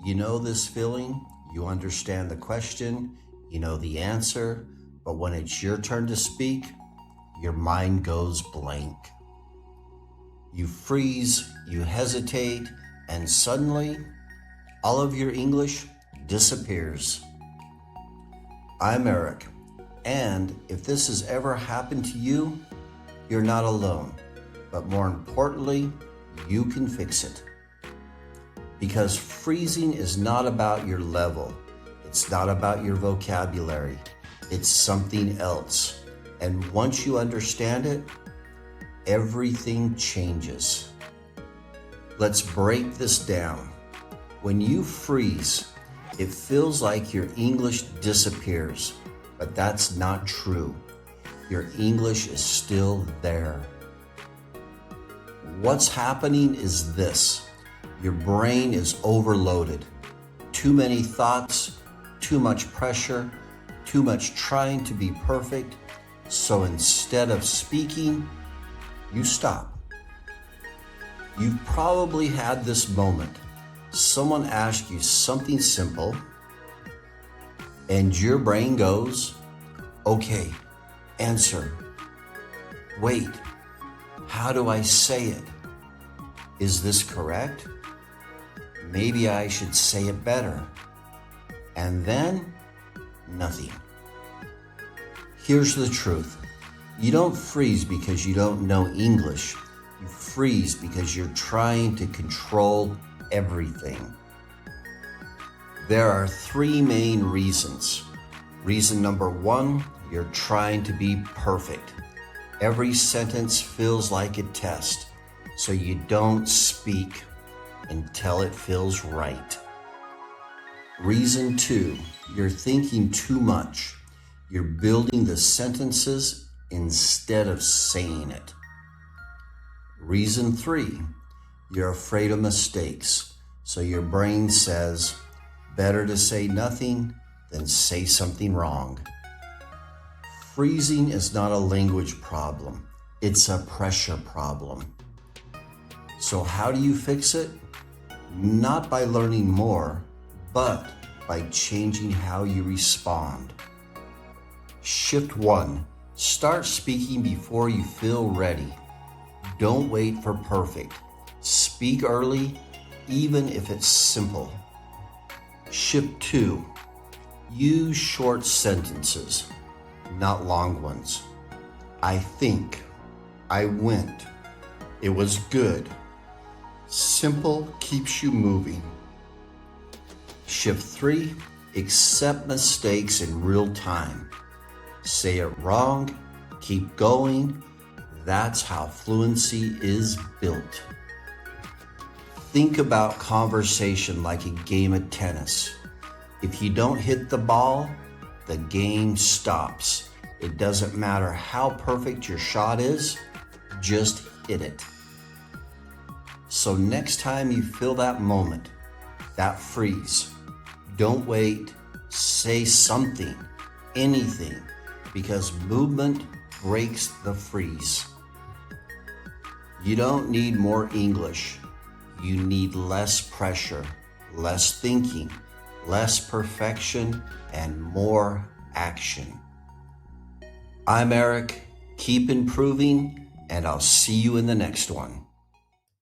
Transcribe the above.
You know this feeling, you understand the question, you know the answer, but when it's your turn to speak, your mind goes blank. You freeze, you hesitate, and suddenly, all of your English disappears. I'm Eric, and if this has ever happened to you, you're not alone, but more importantly, you can fix it. Because freezing is not about your level, it's not about your vocabulary, it's something else. And once you understand it, everything changes. Let's break this down. When you freeze, it feels like your English disappears, but that's not true. Your English is still there. What's happening is this. Your brain is overloaded. Too many thoughts, too much pressure, too much trying to be perfect. So instead of speaking, you stop. You've probably had this moment. Someone asks you something simple, and your brain goes, okay, answer. Wait, how do I say it? Is this correct? Maybe I should say it better. And then, nothing. Here's the truth. You don't freeze because you don't know English. You freeze because you're trying to control everything. There are three main reasons. Reason number one, you're trying to be perfect. Every sentence feels like a test, so you don't speak until it feels right. Reason two, you're thinking too much. You're building the sentences instead of saying it. Reason three, you're afraid of mistakes, so your brain says, better to say nothing than say something wrong. Freezing is not a language problem, it's a pressure problem. So how do you fix it? Not by learning more, but by changing how you respond. Shift 1. Start speaking before you feel ready. Don't wait for perfect. Speak early, even if it's simple. Shift 2. Use short sentences, not long ones. I think. I went. It was good. Simple keeps you moving. Shift 3. Accept mistakes in real time. Say it wrong, keep going. That's how fluency is built. Think about conversation like a game of tennis. If you don't hit the ball, the game stops. It doesn't matter how perfect your shot is, just hit it. So next time you feel that moment, that freeze, don't wait, say something, anything, because movement breaks the freeze. You don't need more English. You need less pressure, less thinking, less perfection, and more action. I'm Eric. Keep improving, and I'll see you in the next one.